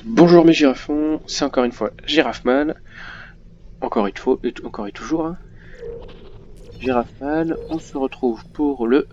Bonjour mes girafons, c'est encore une fois Girafman, encore une fois, et encore et toujours, hein. Girafman, on se retrouve pour le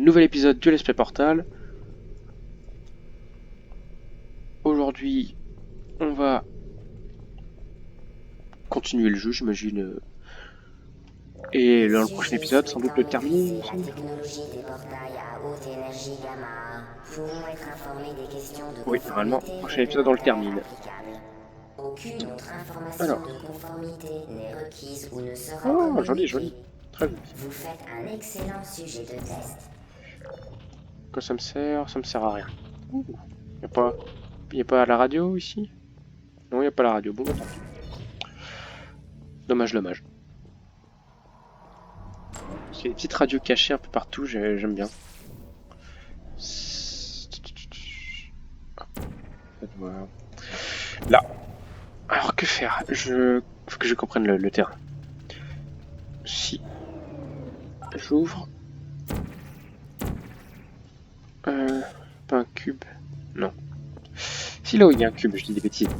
nouvel épisode du Let's Play Portal. Aujourd'hui, on va continuer le jeu, j'imagine, et dans le prochain épisode, sans doute le terminer, il me semble. Oui, normalement, prochain épisode on le termine. Aucune autre information Alors, de conformité n'est requise ou ne sera oh, joli, communiquée. joli, très joli. Vous faites un excellent sujet de test. Quoi ça me sert? Ça me sert à rien. Ouh. Y a pas la radio ici? Non, y a pas la radio, bon bah tant pis. Dommage, dommage. Il y a des petites radios cachées un peu partout, j'aime bien. Voilà. Là. Alors que faire? Faut que je comprenne le terrain. Si j'ouvre... Pas un cube. Non. Si là où il y a un cube, je dis des bêtises.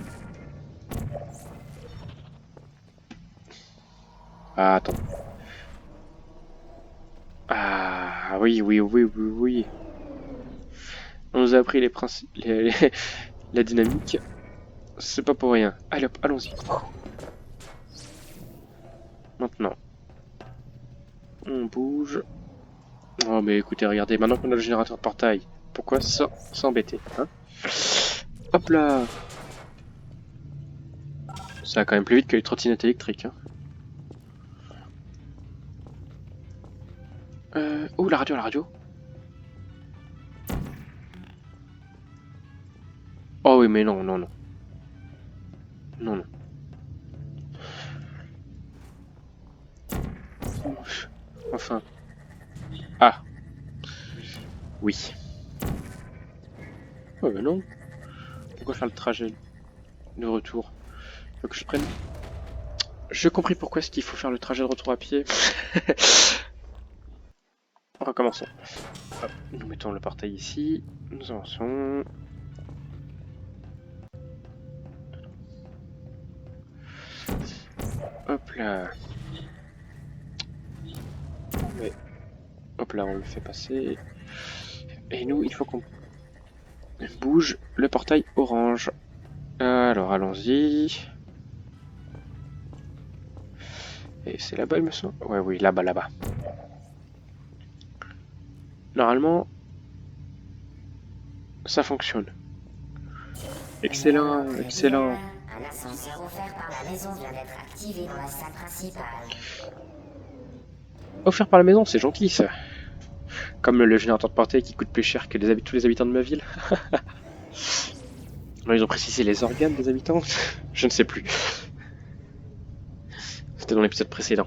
Ah, attends. Ah oui, oui, oui, oui, oui. On nous a appris les principes, la dynamique. C'est pas pour rien. Allez hop, allons-y. Maintenant, on bouge. Oh mais écoutez, regardez, maintenant qu'on a le générateur de portail, pourquoi s'embêter, hein? Hop là! Ça va quand même plus vite que les trottinettes électriques, hein. Oh, la radio, la radio! Oh oui, mais non, non, non. Non, non. Enfin. Ah! Oui. Oh mais non. Pourquoi faire le trajet de retour? Faut que je prenne... J'ai compris pourquoi est-ce qu'il faut faire le trajet de retour à pied. Recommençons. Hop, nous mettons le portail ici. Nous avançons. Hop là. Mais... Hop là, on le fait passer. Et nous, il faut qu'on bouge le portail orange. Alors, allons-y. Et c'est là-bas, il me semble. Ouais, oui, là-bas, là-bas. Normalement, ça fonctionne. Excellent, excellent. Un ascenseur offert par la maison vient d'être activé dans la salle principale. Offert par la maison, c'est gentil ça. Comme le générateur de portail qui coûte plus cher que tous les habitants de ma ville. Non, ils ont précisé les organes des habitants. Je ne sais plus. C'était dans l'épisode précédent.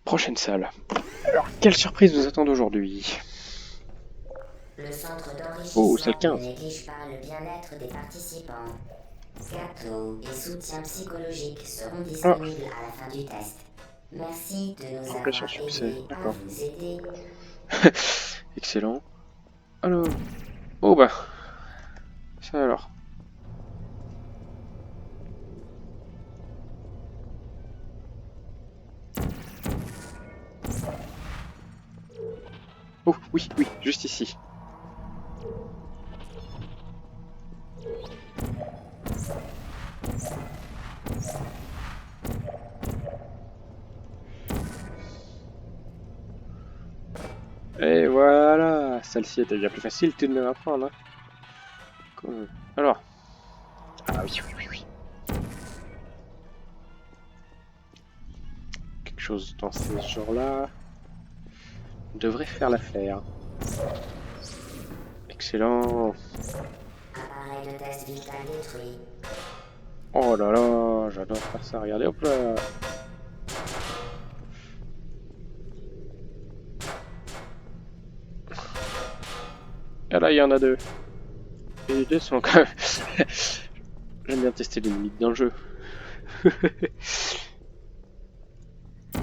Prochaine salle. Alors, quelle surprise nous attend aujourd'hui? Le centre Oh, d'enrichissement salle ne 15. néglige pas le bien-être des participants. Gâteaux et soutien psychologique seront disponibles à la fin du test. Merci de nous Impression avoir succès, aidés à d'accord. vous aider. Excellent. Alors... Oh bah... Ça alors. Oh, oui, oui, juste ici. Et voilà, celle-ci était bien plus facile tout de même à prendre. Hein. Alors. Ah oui, oui, oui, oui. Quelque chose dans ce genre-là devrait faire l'affaire. Excellent. Appareil de test vital détruit. Oh là là, j'adore faire ça. Regardez, hop là. Et là, il y en a deux. Et les deux sont quand même... J'aime bien tester les limites d'un jeu.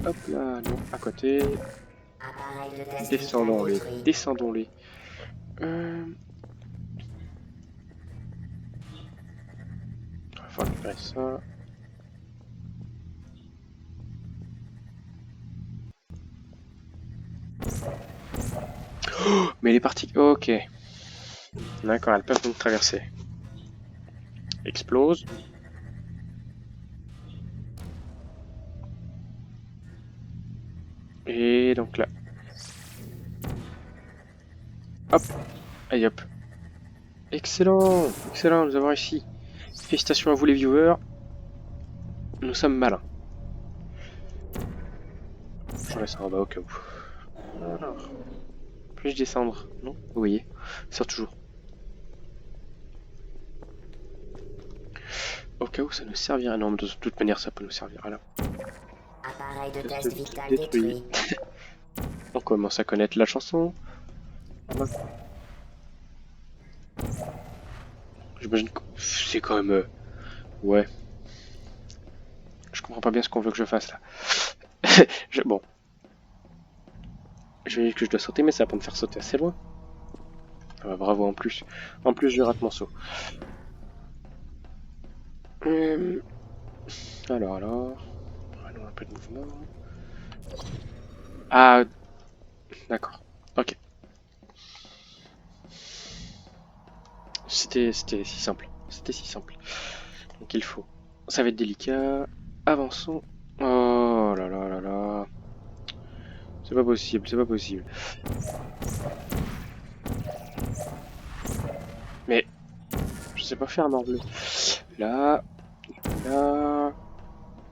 Hop là, non, à côté. Appareil de test Descendons-les, vital détruit. descendons-les. Faut récupérer ça. Oh, mais les parties... Ok. D'accord, elles peuvent donc traverser. Explose. Et donc là. Hop. Allez hop. Excellent. Excellent, nous avons réussi. Félicitations à vous les viewers. Nous sommes malins. Je laisse ça en bas au cas où. Alors. Puis-je descendre? Non? Vous voyez. Ça sort toujours. Au cas où ça nous servirait. Non, mais de toute manière, ça peut nous servir à là. Appareil de Ça test se vital détruit. détruit. On commence à connaître la chanson. J'imagine que c'est quand même... ouais. Je comprends pas bien ce qu'on veut que je fasse là. Bon. Je vais dire que je dois sauter, mais ça va pas me faire sauter assez loin. Ah bah, bravo en plus. En plus, je rate mon saut. Alors. Prenons un peu de mouvement. Ah, d'accord. Ok. C'était si simple. C'était si simple. Donc il faut. Ça va être délicat. Avançons. Oh là là là là. C'est pas possible, c'est pas possible. Mais je sais pas faire un bleu. Là, là,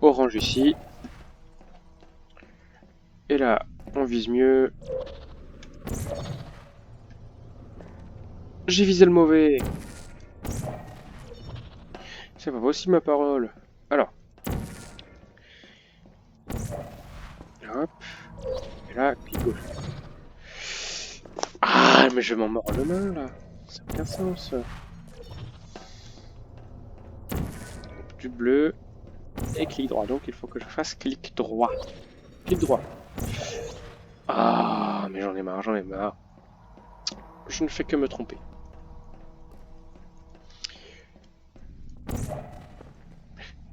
orange ici. Et là, on vise mieux. J'ai visé le mauvais. C'est pas possible ma parole. Alors. Hop. Et là, clic gauche. Ah, mais je m'en mords le main là. Ça n'a aucun sens. Du bleu. Et clic droit. Donc il faut que je fasse clic droit. Clic droit. Ah, mais j'en ai marre, j'en ai marre. Je ne fais que me tromper.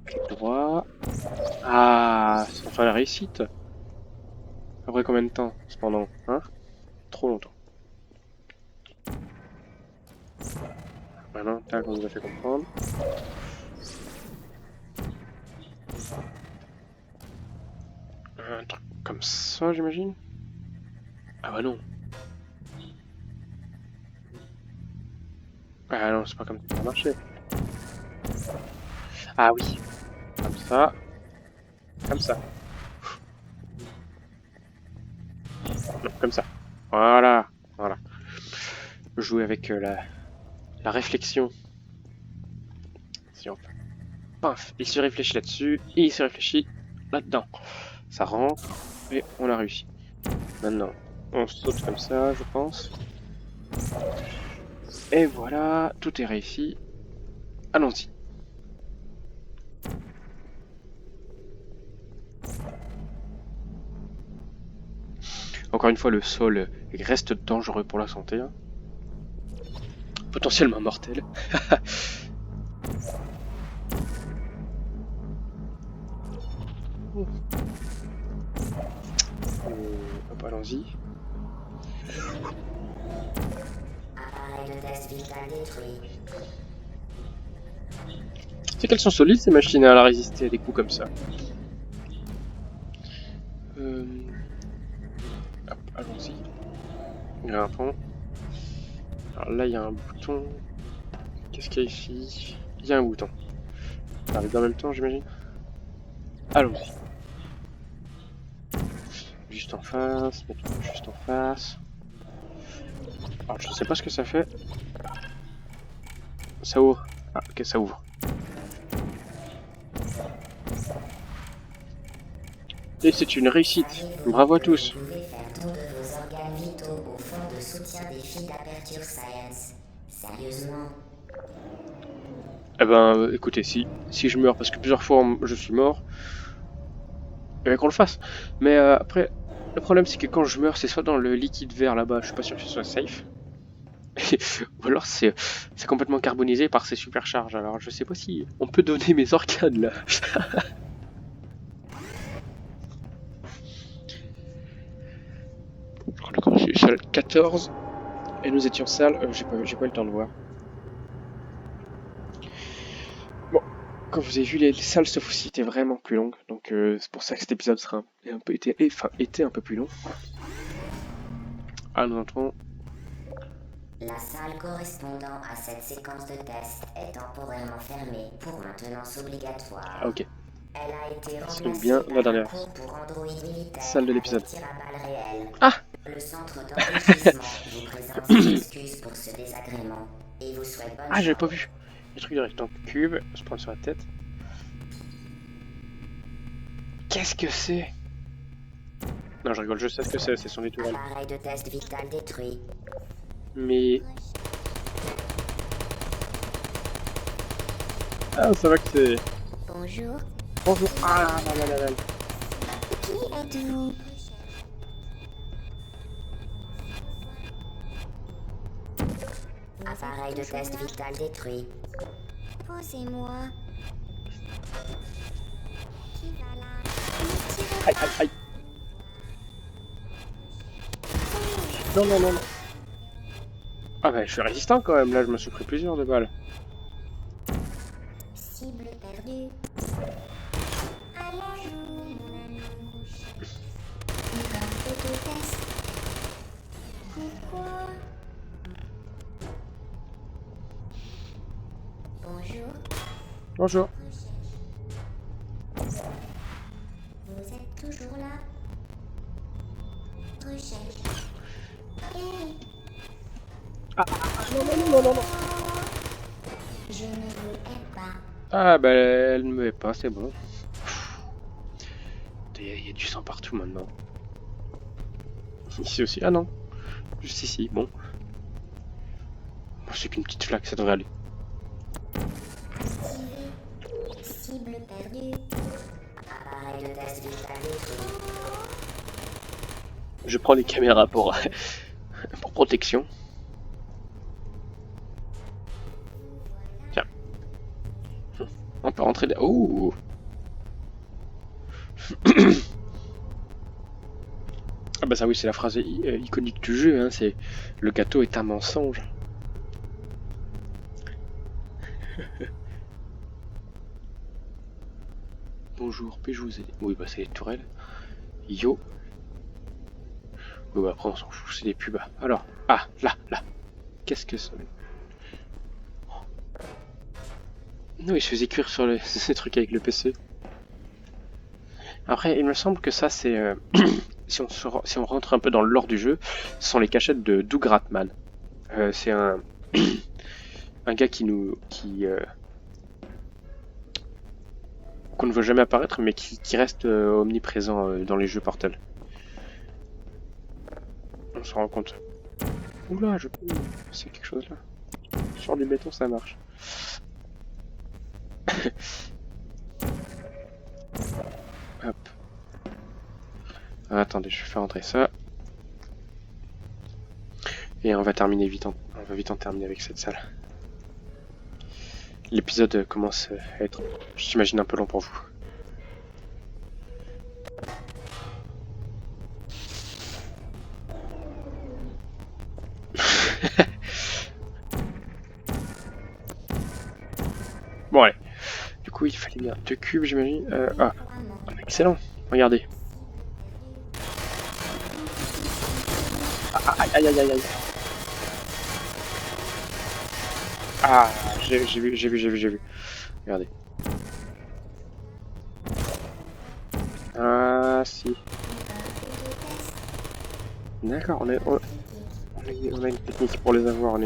Clic droit. Ah, c'est enfin la réussite. Après combien de temps, cependant, hein? Trop longtemps. Maintenant, tac, on nous a fait comprendre. Un truc comme ça, j'imagine? Ah bah non. Ah non, c'est pas comme ça que ça marchait. Ah oui. Comme ça. Comme ça. Non, comme ça. Voilà. Voilà. Jouer avec la réflexion. Si on... Paf, il se réfléchit là-dessus, et il se réfléchit là-dedans. Ça rentre, et on a réussi. Maintenant, on saute comme ça, je pense. Et voilà, tout est réussi. Allons-y. Encore une fois, le sol reste dangereux pour la santé. Hein. Potentiellement mortel. Hop, allons-y. Appareil de test vital détruit. C'est qu'elles sont solides ces machines à résister à des coups comme ça. Hop, allons-y. Il y a un pont. Alors là, il y a un bouton. Qu'est-ce qu'il y a ici? Il y a un bouton. Ça arrive en même temps, j'imagine. Allons-y. Juste en face, mettons juste en face. Alors, je sais pas ce que ça fait. Ça ouvre. Ah, ok, ça ouvre. Et c'est une réussite. Bravo à tous. Vous pouvez faire don de vos organes vitaux au fonds de soutien des filles d'Aperture Science. Sérieusement. Eh ben, écoutez, si je meurs, parce que plusieurs fois je suis mort, Et qu'on le fasse. Mais après, le problème c'est que quand je meurs, c'est soit dans le liquide vert là-bas, je suis pas sûr que ce soit safe. Ou alors c'est complètement carbonisé par ses supercharges. Alors je sais pas si on peut donner mes organes là. D'accord, je suis salle 14 et nous étions salle. J'ai pas eu le temps de voir. Bon, comme vous avez vu, les salles ce coup-ci étaient vraiment plus longues, donc c'est pour ça que cet épisode sera était un peu plus long. Ah, nous entrons. La salle correspondant à cette séquence de test est temporairement fermée pour maintenance obligatoire. Ah, ok. Elle a été C'est remplacée bien la par un dernière cours pour Android militaire salle de l'épisode. avec tir à balles réelles. Ah, Le centre d'enrichissement vous présente ses excuses pour ce désagrément et vous souhaite bonne ah, j'avais chance. pas vu. Le truc direct en cube, se prendre sur la tête. Qu'est-ce que c'est? Non, je rigole, je sais ce que c'est son étoile. Appareil de test vital détruit. Mais... Ah, ça va que c'est... Bonjour, Bonjour. Ah, là, là, là, là. qui êtes-vous? Appareil de test vital détruit. Posez-moi. Qui va là? Aïe, aïe, aïe. Non, non, non, non. Ah bah, je suis résistant quand même, là, je me suis pris plusieurs de balles. Cible perdue. Allons, mon ami. Encore autotest. Pourquoi? Bonjour. Bonjour. Vous êtes toujours là? Recherche. Hey. Non, non, non, non, non. Je ne vous hais pas. Ah bah, elle ne me hait pas, c'est bon. Il y a du sang partout maintenant. Ici aussi. Ah non. Juste ici, bon. C'est qu'une petite flaque, ça devrait aller. Activé. Cible perdue. Appareil de test vital détruit. Je prends les caméras pour, pour protection. Tiens. On peut rentrer là. Ouh. Ah bah ça oui, c'est la phrase iconique du jeu, hein, c'est le gâteau est un mensonge. Bonjour, puis-je vous aider? Oui bah c'est les tourelles. Yo. Bon bah après on s'en fout, c'est des pubs. Alors, ah, là. Qu'est-ce que c'est? Non, il se faisait cuire sur ces trucs avec le PC. Après, il me semble que ça c'est... si on rentre un peu dans le lore du jeu, ce sont les cachettes de Doug Ratman. C'est un gars qu'on ne voit jamais apparaître, mais qui reste omniprésent dans les jeux Portal. On se rend compte. Oula, je peux... C'est quelque chose là. Sur du béton, ça marche. Hop. Attendez, je vais faire entrer ça. Et on va terminer vite. On va vite en terminer avec cette salle. L'épisode commence à être, j'imagine, un peu long pour vous. Bon allez. Du coup, il fallait bien 2 cubes, j'imagine. Ah, excellent. Regardez. Ah, aïe, aïe, aïe, aïe. Ah, j'ai vu. Regardez. Ah, si. D'accord, on a une technique pour les avoir.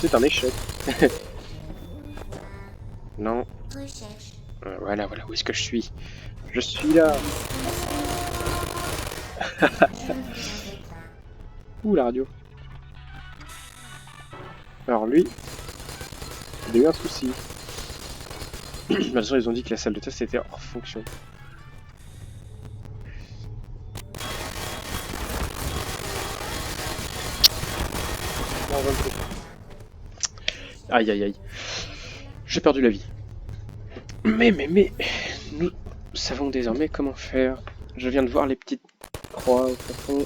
C'est un échec. Non. Voilà, où est-ce que je suis? Je suis là. Ouh, la radio. Alors lui, il a eu un souci. Bah, de toute façon, ils ont dit que la salle de test était hors fonction. Aïe aïe aïe. J'ai perdu la vie. Mais, nous savons désormais comment faire. Je viens de voir les petites croix au plafond.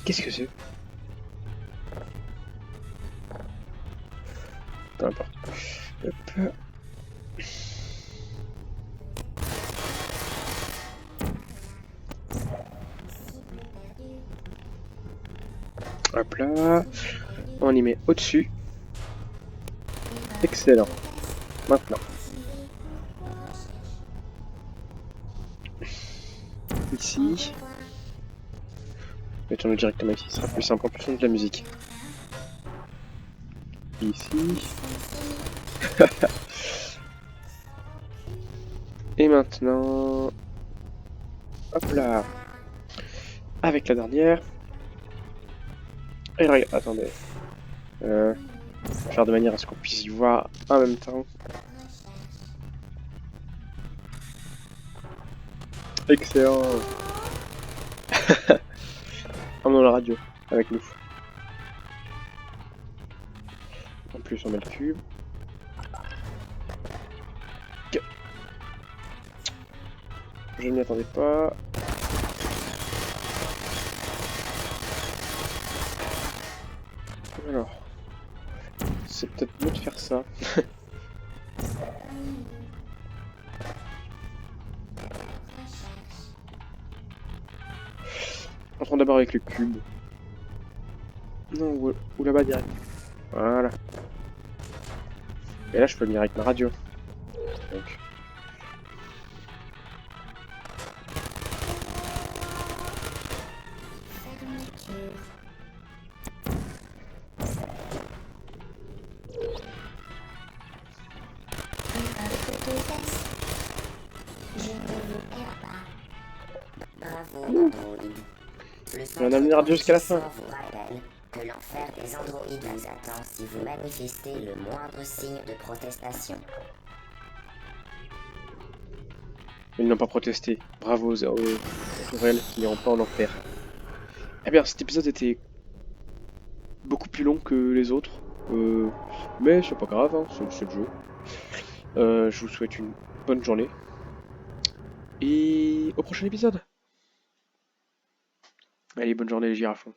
Qu'est-ce que c'est? Peu importe. Hop. Hop là. On y met au-dessus. Excellent. Maintenant. Ici. Mettons-le directement ici, ce sera plus simple en plus de la musique. Ici. Et maintenant... Hop là. Avec la dernière. Et regarde, attendez. Faire de manière à ce qu'on puisse y voir en même temps. Excellent. Emmenons la radio avec nous. En plus, on met le cube. Je ne m'y attendais pas. Alors, c'est peut-être mieux de faire ça. Entrons d'abord avec le cube. Non, ou là-bas direct. Voilà. Et là, je peux venir avec ma radio. Donc. On a amené la radio jusqu'à la fin. Vous rappelle que l'enfer des androïdes vous attend si vous manifestez le moindre signe de protestation. Ils n'ont pas protesté. Bravo aux Tourelles qui n'iront pas en enfer. Eh bien, cet épisode était beaucoup plus long que les autres. Mais c'est pas grave, hein, c'est le jeu. Je vous souhaite une bonne journée. Et au prochain épisode. Allez, bonne journée les girafons.